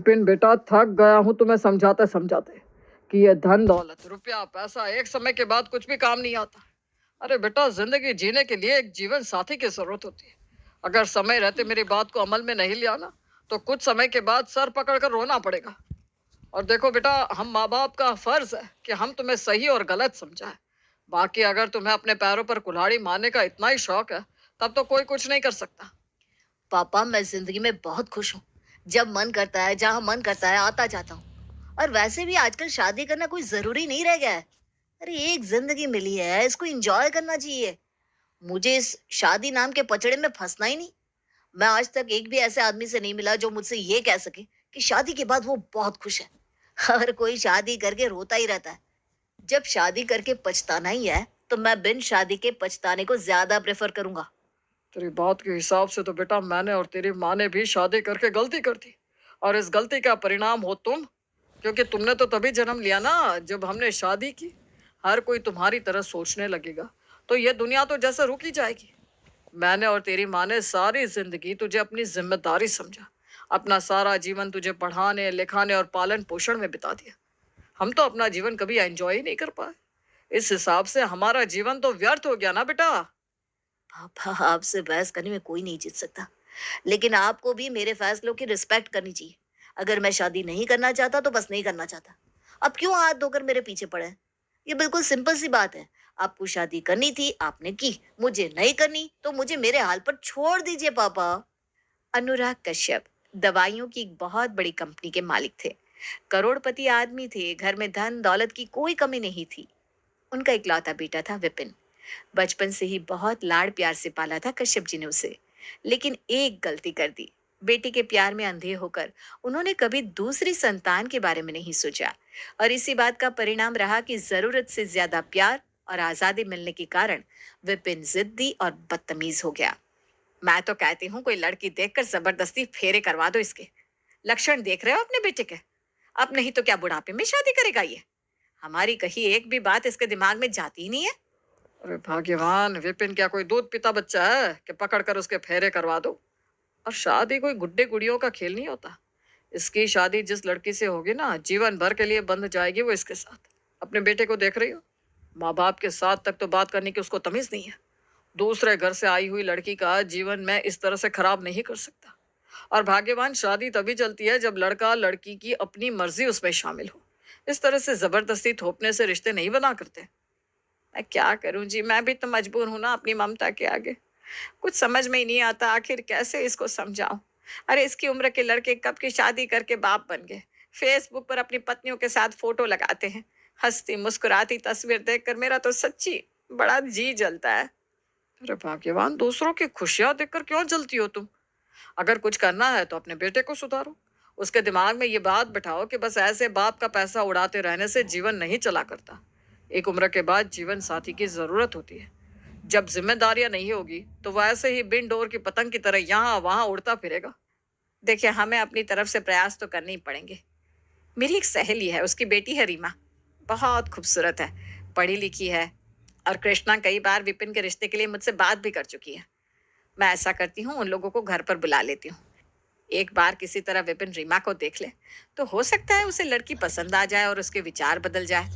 विपिन बेटा, थक गया हूं तुम्हें समझाते समझाते कि ये धन दौलत रुपया पैसा एक समय के बाद कुछ भी काम नहीं आता। अरे बेटा, जिंदगी जीने के लिए एक जीवन साथी की जरूरत होती है। अगर समय रहते मेरी बात को अमल में नहीं लिया ना, तो कुछ समय के बाद सर पकड़कर रोना पड़ेगा। और देखो बेटा, हम माँ बाप का फर्ज है कि हम तुम्हें सही और गलत समझाएं। बाकी अगर तुम्हें अपने पैरों पर कुल्हाड़ी मारने का इतना ही शौक है, तब तो कोई कुछ नहीं कर सकता। पापा, मैं जिंदगी में बहुत खुश हूँ। जब मन करता है, जहाँ मन करता है, आता जाता हूँ। और वैसे भी आजकल शादी करना कोई जरूरी नहीं रह गया है। अरे, एक जिंदगी मिली है, इसको एंजॉय करना चाहिए। मुझे इस शादी नाम के पचड़े में फंसना ही नहीं। मैं आज तक एक भी ऐसे आदमी से नहीं मिला जो मुझसे ये कह सके कि शादी के बाद वो बहुत खुश है। हर कोई शादी करके रोता ही रहता है। जब शादी करके पछताना ही है, तो मैं बिन शादी के पछताने को ज्यादा प्रेफर करूंगा। तेरी बात के हिसाब से तो बेटा, मैंने और तेरी माँ ने भी शादी करके गलती कर दी। और इस गलती का परिणाम हो तुम, क्योंकि तुमने तो तभी जन्म लिया ना जब हमने शादी की। हर कोई तुम्हारी तरह सोचने लगेगा तो ये दुनिया तो जैसे रुक ही जाएगी। मैंने और तेरी माँ ने सारी जिंदगी तुझे अपनी जिम्मेदारी समझा। अपना सारा जीवन तुझे पढ़ाने लिखाने और पालन पोषण में बिता दिया। हम तो अपना जीवन कभी एंजॉय ही नहीं कर पाए। इस हिसाब से हमारा जीवन तो व्यर्थ हो गया ना बेटा। पापा, आपसे बहस करने में कोई नहीं जीत सकता। लेकिन आपको भी मेरे फैसलों की रिस्पेक्ट करनी चाहिए। अगर मैं शादी नहीं करना चाहता तो बस नहीं करना चाहता। अब क्यों हाथ धोकर मेरे पीछे पड़े हैं? ये बिल्कुल सिंपल सी बात है। आपको शादी करनी थी, आपने की। मुझे नहीं करनी तो मुझे मेरे हाल पर छोड़ दीजिए पापा। अनुराग कश्यप दवाइयों की एक बहुत बड़ी कंपनी के मालिक थे। करोड़पति आदमी थे, घर में धन दौलत की कोई कमी नहीं थी। उनका इकलौता बेटा था विपिन। बचपन से ही बहुत लाड़ प्यार से पाला था कश्यप जी ने उसे। लेकिन एक गलती कर दी। बेटे के प्यार में अंधे होकर उन्होंने कभी दूसरी संतान के बारे में नहीं सोचा। और इसी बात का परिणाम रहा कि जरूरत से ज्यादा प्यार और आजादी मिलने के कारण विपिन जिद्दी और बदतमीज हो गया। मैं तो कहती हूँ, कोई लड़की देखकर जबरदस्ती फेरे करवा दो इसके। लक्षण देख रहे हो अपने बेटे के? अब नहीं तो क्या बुढ़ापे में शादी करेगा ये? हमारी कही एक भी बात इसके दिमाग में जाती ही नहीं है। अरे भाग्यवान, विपिन क्या कोई दूध पिता बच्चा है कि पकड़ कर उसके फेरे करवा दो। और शादी कोई गुड्डे गुड़ियों का खेल नहीं होता। इसकी शादी जिस लड़की से होगी ना, जीवन भर के लिए बंध जाएगी वो इसके साथ। अपने बेटे को देख रही हो, माँ बाप के साथ तक तो बात करने की उसको तमीज नहीं है। दूसरे घर से आई हुई लड़की का जीवन मैं इस तरह से खराब नहीं कर सकता। और भाग्यवान शादी तभी चलती है जब लड़का लड़की की अपनी मर्जी उसमें शामिल हो। इस तरह से जबरदस्ती थोपने से रिश्ते नहीं बना करते। मैं क्या करूं जी, मैं भी तो मजबूर हूं ना अपनी ममता के आगे। कुछ समझ में ही नहीं आता, आखिर कैसे इसको समझाऊं। अरे, इसकी उम्र के लड़के कब की शादी करके बाप बन गए। फेसबुक पर अपनी पत्नियों के साथ फोटो लगाते हैं। हंसती मुस्कुराती तस्वीर देखकर मेरा तो सच्ची बड़ा जी जलता है। अरे भाग्यवान, दूसरों की खुशियां देखकर क्यों जलती हो तुम? अगर कुछ करना है तो अपने बेटे को सुधारो। उसके दिमाग में ये बात बिठाओ कि बस ऐसे बाप का पैसा उड़ाते रहने से जीवन नहीं चला करता। एक उम्र के बाद जीवन साथी की जरूरत होती है। जब जिम्मेदारियां नहीं होगी तो वो ऐसे ही बिन डोर की पतंग की तरह यहाँ वहां उड़ता फिरेगा। देखिए, हमें अपनी तरफ से प्रयास तो करने ही पड़ेंगे। मेरी एक सहेली है, उसकी बेटी है रीमा। बहुत खूबसूरत है, पढ़ी लिखी है। और कृष्णा कई बार विपिन के रिश्ते के लिए मुझसे बात भी कर चुकी है। मैं ऐसा करती हूँ, उन लोगों को घर पर बुला लेती हूँ। एक बार किसी तरह विपिन रीमा को देख ले, तो हो सकता है उसे लड़की पसंद आ जाए और उसके विचार बदल जाए।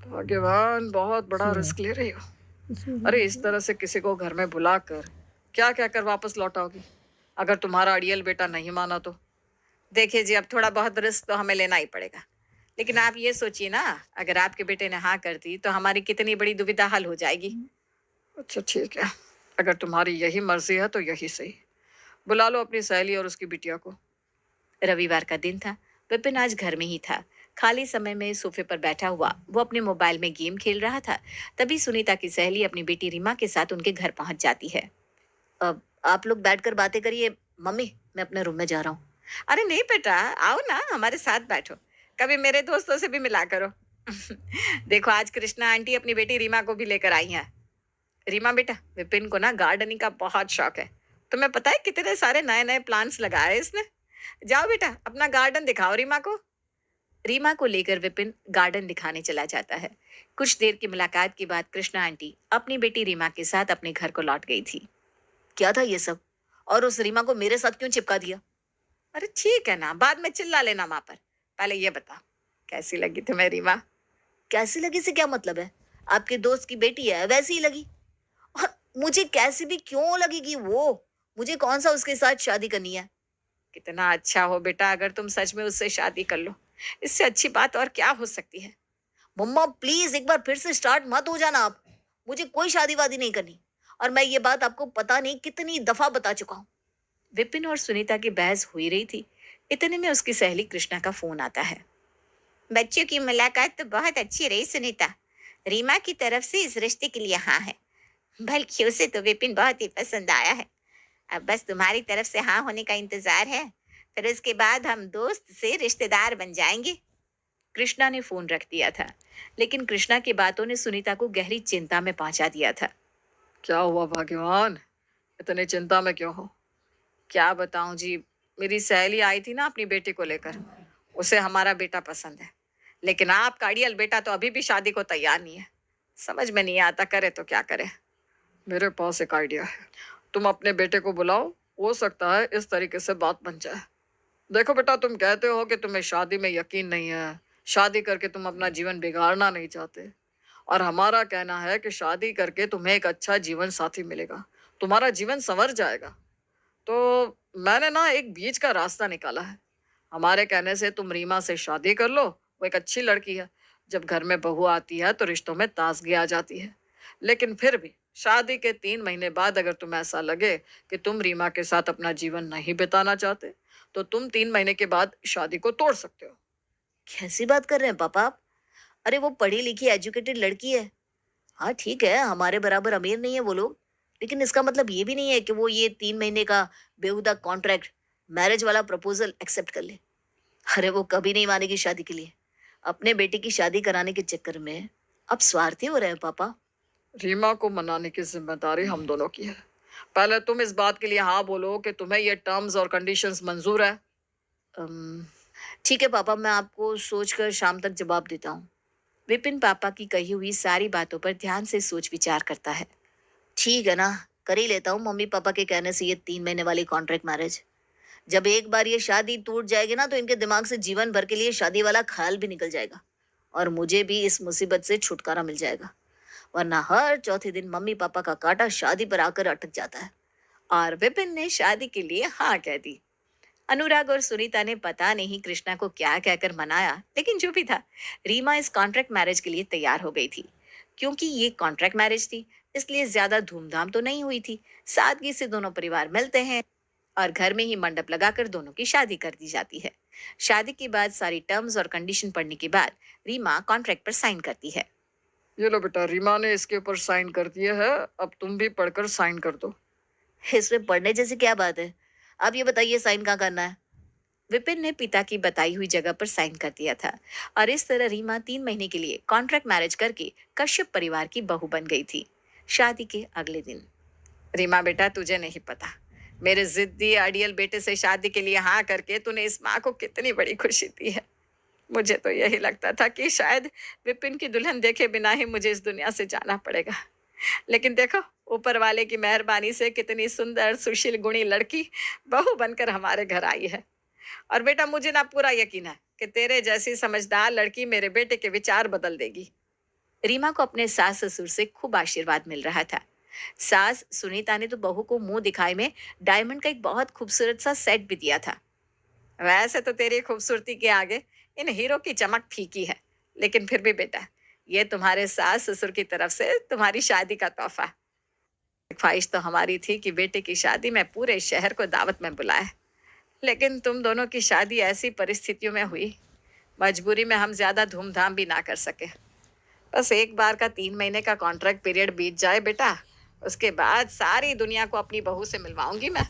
भाग्यवान, बहुत बड़ा रिस्क ले रही हो। अरे, इस तरह से किसी को घर में बुलाकर क्या क्या कर वापस लौटाओगी अगर तुम्हारा अड़ियल बेटा नहीं माना तो? देखिए जी, अब थोड़ा बहुत रिस्क तो हमें लेना ही पड़ेगा। लेकिन आप ये सोचिए ना, अगर आपके बेटे ने हाँ कर दी तो हमारी कितनी बड़ी दुविधा हल हो जाएगी। अच्छा ठीक है, अगर तुम्हारी यही मर्जी है तो यही सही। बुला लो अपनी सहेली और उसकी बिटिया को। रविवार का दिन था। विपिन आज घर में ही था। खाली समय में सोफे पर बैठा हुआ वो अपने मोबाइल में गेम खेल रहा था। तभी सुनीता की सहेली अपनी बेटी रीमा के साथ उनके घर पहुंच जाती है। अब आप लोग बैठकर बातें करिए। मम्मी, मैं अपने रूम में जा रहा हूँ। अरे नहीं बेटा, आओ ना हमारे साथ बैठो। कभी मेरे दोस्तों से भी मिला करो। देखो, आज कृष्णा आंटी अपनी बेटी रीमा को भी लेकर आई हैं। रीमा बेटा, विपिन को ना गार्डनिंग का बहुत शौक है। तुम्हें पता है कितने सारे नए नए प्लांट्स लगाए इसने। जाओ बेटा, अपना गार्डन दिखाओ रीमा को। रीमा को लेकर विपिन गार्डन दिखाने चला जाता है। कुछ देर की मुलाकात के बाद कृष्णा आंटी अपनी बेटी रीमा के साथ अपने घर को लौट गई थी। क्या था ये सब? और उस रीमा को मेरे साथ क्यों चिपका दिया? अरे ठीक है ना, बाद में चिल्ला लेना माँ पर। पहले ये बता, कैसी लगी तुम्हें रीमा? कैसी लगी से क्या मतलब है? आपके दोस्त की बेटी है, वैसी ही लगी। और मुझे कैसी भी क्यों लगेगी वो? मुझे कौन-सा उसके साथ शादी करनी है? कितना अच्छा हो बेटा अगर तुम सच में उससे शादी कर लो। इससे अच्छी बात और क्या हो सकती है? मम्मा प्लीज़ एक बार फिर से स्टार्ट मत हो जाना आप। मुझे कोई शादी-वादी नहीं करनी और मैं ये बात आपको पता नहीं कितनी दफ़ा बता चुका हूँ। विपिन और सुनीता की बहस हो ही रही थी। इतने में उसकी सहेली कृष्णा का फोन आता है। बच्चों की मुलाकात तो बहुत अच्छी रही सुनीता। रीमा की तरफ से इस रिश्ते के लिए हाँ है। बल्कि उसे तो विपिन बहुत ही पसंद आया है। अब बस तुम्हारी तरफ से हाँ होने का इंतजार है। फिर उसके बाद हम दोस्त से रिश्तेदार बन जाएंगे। कृष्णा ने फोन रख दिया था, लेकिन कृष्णा की बातों ने सुनीता को गहरी चिंता में पहुंचा दिया था। क्या हुआ भाग्यवान? इतनी चिंता में क्यों हो? क्या बताऊं जी, मेरी सहेली आई थी ना अपनी बेटी को लेकर। उसे हमारा बेटा पसंद है, लेकिन आपका अड़ियल बेटा तो अभी भी शादी को तैयार नहीं है। समझ में नहीं आता करे तो क्या करे। मेरे पास एक आइडिया है, तुम अपने बेटे को बुलाओ, हो सकता है इस तरीके से बात बन जाए। देखो बेटा, तुम कहते हो कि तुम्हें शादी में यकीन नहीं है, शादी करके तुम अपना जीवन बिगाड़ना नहीं चाहते, और हमारा कहना है कि शादी करके तुम्हें एक अच्छा जीवन साथी मिलेगा, तुम्हारा जीवन संवर जाएगा। तो मैंने ना एक बीच का रास्ता निकाला है। हमारे कहने से तुम रीमा से शादी कर लो, वो एक अच्छी लड़की है। जब घर में बहू आती है तो रिश्तों में ताजगी आ जाती है। लेकिन फिर भी शादी के 3 महीने बाद अगर तुम्हें ऐसा लगे कि तुम रीमा के साथ अपना जीवन नहीं बिताना चाहते, तो तुम 3 महीने के बाद शादी को तोड़ सकते हो। कैसी बात कर रहे हैं पापा आप? अरे वो पढ़ी-लिखी एजुकेटेड लड़की है। हाँ, ठीक है, हमारे बराबर अमीर नहीं है वो लोग, लेकिन इसका मतलब ये भी नहीं है कि वो ये 3 महीने का बेहुदा कॉन्ट्रैक्ट, मैरिज वाला प्रपोज़ल एक्सेप्ट कर ले। अरे वो कभी नहीं मानेगी शादी के लिए। अपने बेटे की शादी कराने के चक्कर में आप स्वार्थी हो रहे हैं पापा। रीमा को मनाने की जिम्मेदारी हम दोनों की है। पहले तुम इस बात के लिए हाँ बोलो कि तुम्हें ये टर्म्स और कंडीशंस मंजूर है। अम, ठीक है पापा, मैं आपको सोचकर शाम तक जवाब देता हूँ। विपिन पापा की कही हुई सारी बातों पर ध्यान से सोच विचार करता है। ठीक है ना, कर ही लेता हूँ मम्मी-पापा के कहने से ये 3 महीने वाली कॉन्ट्रैक्ट मैरिज। जब एक बार ये शादी टूट जाएगी ना तो इनके दिमाग से जीवन भर के लिए शादी वाला ख्याल भी निकल जाएगा और मुझे भी इस मुसीबत से छुटकारा मिल जाएगा। वरना हर चौथे दिन मम्मी-पापा का कांटा शादी पर आकर अटक जाता है। और विपिन ने शादी के लिए हाँ कह दी। अनुराग और सुनीता ने पता नहीं कृष्णा को क्या कहकर मनाया, लेकिन जो भी था, रीमा इस कॉन्ट्रैक्ट मैरिज के लिए तैयार हो गई थी। क्योंकि ये कॉन्ट्रैक्ट मैरिज थी, इसलिए ज्यादा धूमधाम तो नहीं हुई थी। सादगी से दोनों परिवार मिलते हैं और घर में ही मंडप लगाकर दोनों की शादी कर दी जाती है। शादी के बाद सारी टर्म्स और कंडीशन पढ़ने के बाद रीमा कॉन्ट्रैक्ट पर साइन करती है। ये लो बेटा, रीमा ने इसके ऊपर साइन कर दिया है, अब तुम भी पढ़कर साइन कर दो। इसमें पढ़ने जैसी क्या बात है? आप ये बताइए साइन कहाँ करना है? विपिन ने पिता की बताई हुई जगह पर साइन कर दिया था, और इस तरह रीमा 3 महीने के लिए कॉन्ट्रैक्ट मैरिज करके कश्यप परिवार की बहू बन गई थी। शादी के अगले दिन, रीमा बेटा, तुझे नहीं पता, मेरे जिद्दी अड़ियल बेटे से शादी के लिए हाँ करके तूने इस माँ को कितनी बड़ी खुशी दी है। मुझे तो यही लगता था कि शायद विपिन की दुल्हन देखे बिना ही मुझे इस दुनिया से जाना पड़ेगा, लेकिन देखो, ऊपर वाले की मेहरबानी से कितनी सुंदर सुशील गुणी लड़की बहू बनकर हमारे घर आई है। और बेटा, मुझे ना पूरा यकीन है कि तेरे जैसी समझदार लड़की मेरे बेटे के विचार बदल देगी। रीमा को अपने सास ससुर से खूब आशीर्वाद मिल रहा था। सास सुनीता ने तो बहू को मुंह दिखाई में डायमंड का एक बहुत खूबसूरत सा सेट भी दिया था। वैसे तो तेरी खूबसूरती के आगे इन हीरो की चमक फीकी है, लेकिन फिर भी बेटा, ये तुम्हारे सास ससुर की तरफ से तुम्हारी शादी का तोहफा। ख्वाहिश तो हमारी थी कि बेटे की शादी में पूरे शहर को दावत में बुलाए, लेकिन तुम दोनों की शादी ऐसी परिस्थितियों में हुई, मजबूरी में हम ज्यादा धूमधाम भी ना कर सके। बस एक बार का 3 महीने का कॉन्ट्रैक्ट पीरियड बीत जाए बेटा, उसके बाद सारी दुनिया को अपनी बहू से मिलवाऊंगी मैं।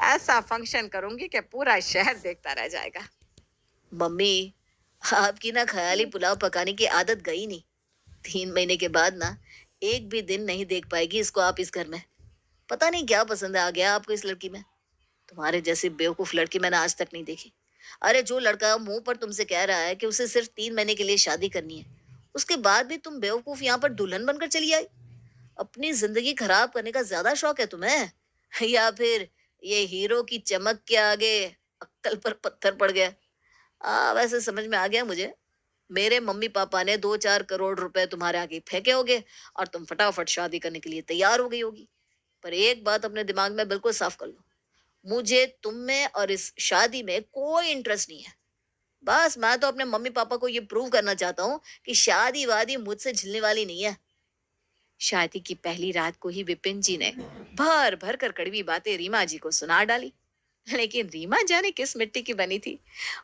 ऐसा फंक्शन करूंगी कि पूरा शहर देखता रह जाएगा। मम्मी, आपकी ना ख़याली पुलाव पकाने की आदत गई नहीं। 3 महीने के बाद ना एक भी दिन नहीं देख पाएगी इसको आप इस घर में। पता नहीं क्या पसंद आ गया आपको इस लड़की में। तुम्हारे जैसी बेवकूफ़ लड़की मैंने आज तक नहीं देखी। अरे जो लड़का मुँह पर तुमसे कह रहा है कि उसे सिर्फ़ 3 महीने के लिए शादी करनी है, उसके बाद भी तुम बेवकूफ़ यहाँ पर दुल्हन बनकर चली आई। अपनी ज़िंदगी खराब करने का ज़्यादा शौक है तुम्हें? या फिर ये हीरो की चमक के आगे अक्कल तल पर पत्थर पड़ गया। वैसे समझ में आ गया मुझे, मेरे मम्मी पापा ने 2-4 करोड़ रुपए तुम्हारे आगे फेंके होंगे और तुम फटाफट शादी करने के लिए तैयार हो गई होगी। पर एक बात अपने दिमाग में बिल्कुल साफ कर लो, मुझे तुम में और इस शादी में कोई इंटरेस्ट नहीं है। बस मैं तो अपने मम्मी पापा को ये प्रूव करना चाहता हूँ कि शादी वादी मुझसे झिलने वाली नहीं है। शादी की पहली रात को ही विपिन जी ने भर भर कर कड़वी बातें रीमा जी को सुना डाली। लेकिन रीमा जाने किस मिट्टी की बनी थी,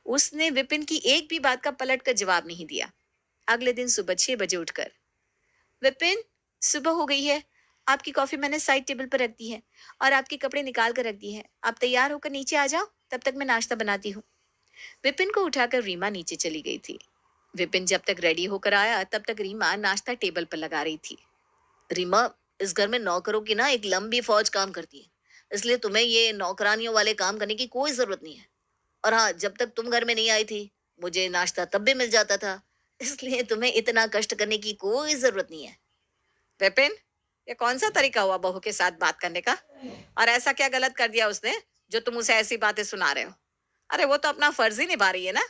उसने विपिन की एक भी बात का पलट कर जवाब नहीं दिया। अगले दिन सुबह 6 बजे उठकर, विपिन, सुबह हो गई है, आपकी कॉफी मैंने साइड टेबल पर रख दी है और आपके कपड़े निकाल कर रख दिए हैं, आप तैयार होकर नीचे आ जाओ, तब तक मैं नाश्ता बनाती हूँ। विपिन को उठाकर रीमा नीचे चली गई थी। विपिन जब तक रेडी होकर आया तब तक रीमा नाश्ता टेबल पर लगा रही थी। रीमा, इस घर में नौकरों की ना एक लंबी फौज काम करती है, इसलिए तुम्हें ये नौकरानियों वाले काम करने की कोई जरूरत नहीं है। और हाँ, जब तक तुम घर में नहीं आई थी, मुझे नाश्ता तब भी मिल जाता था, इसलिए तुम्हें इतना कष्ट करने की कोई जरूरत नहीं है। विपिन, ये कौन सा तरीका हुआ बहू के साथ बात करने का? और ऐसा क्या गलत कर दिया उसने जो तुम उसे ऐसी बातें सुना रहे हो? अरे वो तो अपना फर्ज ही निभा रही है ना।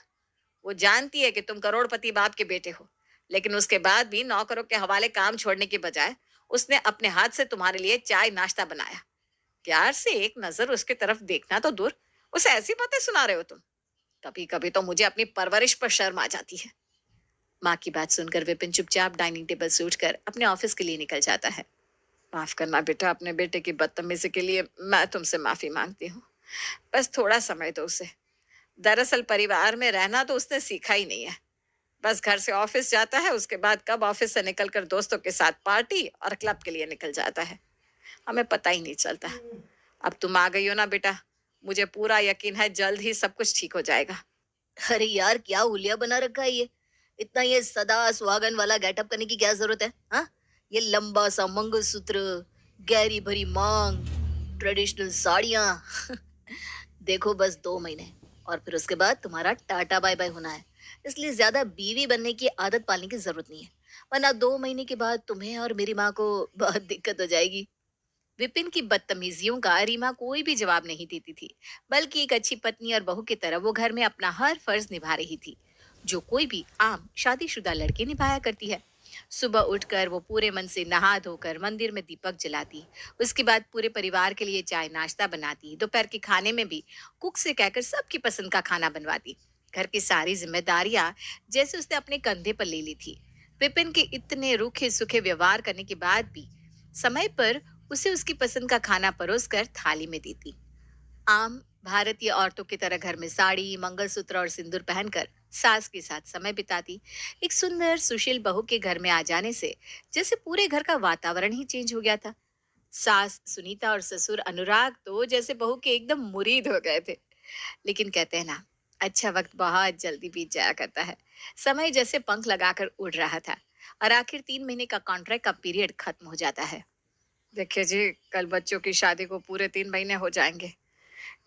वो जानती है कि तुम करोड़पति बाप के बेटे हो, लेकिन उसके बाद भी नौकरों के हवाले काम छोड़ने के बजाय उसने अपने हाथ से तुम्हारे लिए चाय नाश्ता बनाया। प्यार से एक नजर उसकी तरफ देखना तो दूर, उसे ऐसी बातें सुना रहे हो तुम। कभी कभी तो मुझे अपनी परवरिश पर शर्म आ जाती है। माँ की बात सुनकर विपिन चुपचाप डाइनिंग टेबल से उठकर अपने ऑफिस के लिए निकल जाता है। माफ करना बेटा, अपने बेटे की बदतमीजी के लिए मैं तुमसे माफी मांगती हूँ। बस थोड़ा समय दो उसे। दरअसल परिवार में रहना तो उसने सीखा ही नहीं है। बस घर से ऑफिस जाता है, उसके बाद कब ऑफिस से निकलकर दोस्तों के साथ पार्टी और क्लब के लिए निकल जाता है, हमें पता ही नहीं चलता। अब तुम आ गई हो ना बेटा, मुझे पूरा यकीन है जल्द ही सब कुछ ठीक हो जाएगा। अरे यार, क्या हुलिया बना रखा है ये, इतना ये सदा सुहागन वाला गेटअप करने की क्या जरूरत है? हाँ, ये लंबा सा मंगलसूत्र, गहरी भरी मांग, ट्रेडिशनल साड़ियां। देखो, बस 2 महीने और फिर उसके बाद तुम्हारा टाटा बाय बाय होना है, इसलिए ज्यादा बीवी बनने की आदत पालने की जरूरत नहीं है, वरना 2 महीने के बाद तुम्हें और मेरी माँ को बहुत दिक्कत हो जाएगी। विपिन की बदतमीजियों का रीमा कोई भी जवाब नहीं देती थी, बल्कि एक अच्छी पत्नी और बहू की तरह वो घर में अपना हर फर्ज निभा रही थी, जो कोई भी आम शादीशुदा लड़की निभाया करती है। सुबह उठकर वो पूरे मन से नहा धोकर मंदिर में दीपक जलाती, उसके बाद पूरे परिवार के लिए चाय नाश्ता बनाती, दोपहर के खाने में भी कुक से कहकर सबकी पसंद का खाना बनवाती। घर की सारी जिम्मेदारियां जैसे उसने अपने कंधे पर ले ली थी। विपिन के इतने रूखे सूखे व्यवहार करने के बाद भी समय पर उसे उसकी पसंद का खाना परोस कर थाली में देती। आम भारतीय औरतों की तरह घर में साड़ी, मंगलसूत्र और सिंदूर पहनकर सास के साथ समय बिताती। एक सुंदर सुशील बहू के घर में आ जाने से जैसे पूरे घर का वातावरण ही चेंज हो गया था। सास सुनीता और ससुर अनुराग तो जैसे बहू के एकदम मुरीद हो गए थे। लेकिन कहते हैं ना, अच्छा वक्त बहुत जल्दी बीत जाया करता है। समय जैसे पंख लगाकर उड़ रहा था और आखिर 3 महीने का कॉन्ट्रैक्ट का पीरियड खत्म हो जाता है। देखिए जी, कल बच्चों की शादी को पूरे 3 महीने हो जाएंगे।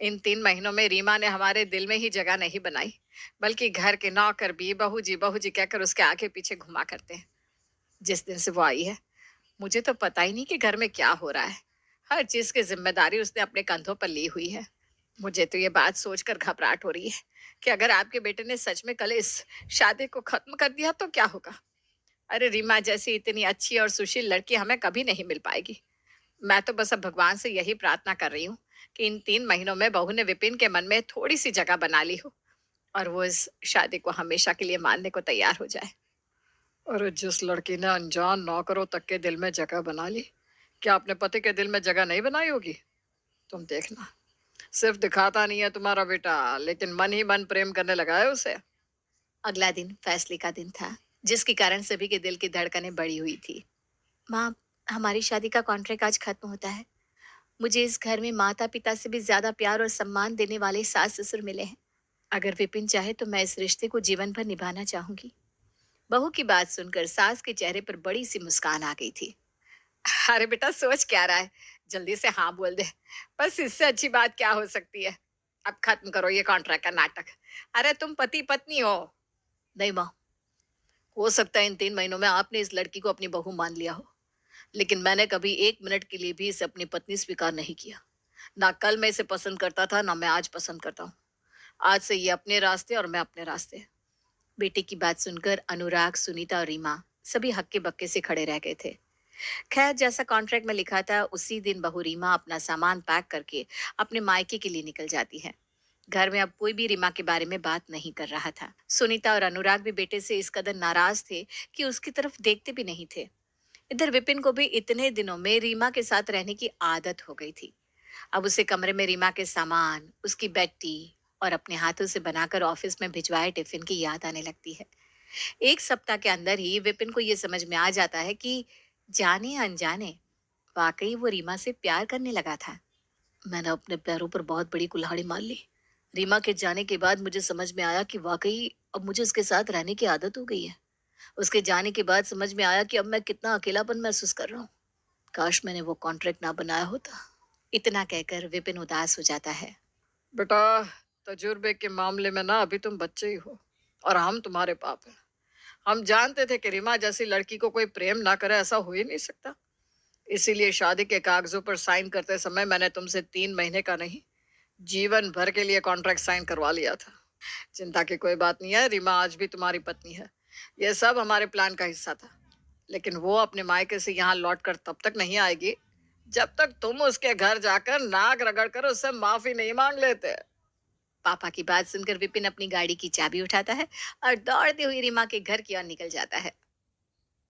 इन 3 महीनों में रीमा ने हमारे दिल में ही जगह नहीं बनाई, बल्कि घर के नौकर भी बहू जी कहकर उसके आगे पीछे घुमा करते हैं। जिस दिन से वो आई है, मुझे तो पता ही नहीं कि घर में क्या हो रहा है। हर चीज की जिम्मेदारी उसने अपने कंधों पर ली हुई है। मुझे तो ये बात सोचकर घबराहट हो रही है कि अगर आपके बेटे ने सच में कल इस शादी को खत्म कर दिया तो क्या होगा। अरे रीमा जैसी इतनी अच्छी और सुशील लड़की हमें कभी नहीं मिल पाएगी। मैं तो बस अब भगवान से यही प्रार्थना कर रही हूँ कि इन 3 महीनों में बहू ने विपिन के मन में थोड़ी सी जगह बना ली हो और वो इस शादी को हमेशा के लिए मानने को तैयार हो जाए। अरे जिस लड़की ने अनजान नौकरों तक के दिल में जगह बना ली, क्या अपने पति के दिल में जगह नहीं बनाई होगी? तुम देखना, सिर्फ दिखाता नहीं है तुम्हारा बेटा, लेकिन मन ही मन प्रेम करने लगा है उसे। अगला दिन फैसले का दिन था, जिसके कारण सभी के दिल की धड़कनें बढ़ी हुई थी। माँ, हमारी शादी का कॉन्ट्रैक्ट आज खत्म होता है। मुझे इस घर में माता पिता से भी ज्यादा प्यार और सम्मान देने वाले सास ससुर मिले हैं। अगर विपिन चाहे तो मैं इस रिश्ते को जीवन भर निभाना चाहूंगी। बहू की बात सुनकर सास के चेहरे पर बड़ी सी मुस्कान आ गई थी। अरे बेटा, सोच क्या रहा है, जल्दी से हाँ बोल दे। बस इससे अच्छी बात क्या हो सकती है। अब खत्म करो ये कॉन्ट्रैक्ट का नाटक। अरे तुम पति पत्नी हो। नहीं माँ, हो सकता है इन 3 महीनों में आपने इस लड़की को अपनी बहू मान लिया हो, लेकिन मैंने कभी 1 मिनट के लिए भी इसे अपनी पत्नी स्वीकार नहीं किया। ना कल मैं इसे पसंद करता था, ना मैं आज पसंद करता हूँ। आज से ये अपने रास्ते और मैं अपने रास्ते। बेटे की बात सुनकर अनुराग, सुनीता और रीमा सभी हक्के बक्के से खड़े रह गए थे। खैर, जैसा कॉन्ट्रैक्ट में लिखा था उसी दिन बहू रीमा अपना सामान पैक करके अपने मायके के लिए निकल जाती है। घर में अब कोई भी रीमा के बारे में बात नहीं कर रहा था। सुनीता और अनुराग भी बेटे से इस कदर नाराज थे कि उसकी तरफ देखते भी नहीं थे। इधर विपिन को भी इतने दिनों में रीमा के साथ रहने की आदत हो गई थी। अब उसे कमरे में रीमा के सामान, उसकी बेडटी और अपने हाथों से बनाकर ऑफिस में भिजवाए टिफिन की याद आने लगती है। एक सप्ताह के अंदर ही विपिन को ये समझ में आ जाता है कि जाने अनजाने वाकई वो रीमा से प्यार करने लगा था। मैंने अपने पैरों पर बहुत बड़ी कुल्हाड़ी मार ली। रीमा के जाने के बाद मुझे समझ में आया कि वाकई अब मुझे उसके साथ रहने की आदत हो गई है। उसके जाने के बाद समझ में आया कि अब मैं कितना अकेलापन महसूस कर रहा हूँ। काश मैंने वो कॉन्ट्रैक्ट ना बनाया होता। इतना कहकर विपिन उदास हो जाता है। बेटा, तजुर्बे के मामले में ना अभी तुम बच्चे ही हो और हम तुम्हारे पाप हैं। हम जानते थे कि रीमा जैसी लड़की को कोई प्रेम ना करे, ऐसा हो ही नहीं सकता। इसीलिए शादी के कागजों पर साइन करते समय मैंने तुमसे 3 महीने का नहीं, जीवन भर के लिए कॉन्ट्रैक्ट साइन करवा लिया था। चिंता की कोई बात नहीं है, रीमा आज भी तुम्हारी पत्नी है। यह सब हमारे प्लान का हिस्सा था। लेकिन वो अपने मायके से यहाँ लौट कर तब तक नहीं आएगी जब तक तुम उसके घर जाकर नाक रगड़ कर उससे माफी नहीं मांग लेते। पापा की बात सुनकर विपिन अपनी गाड़ी की चाबी उठाता है और दौड़ते हुए रीमा के घर की ओर निकल जाता है।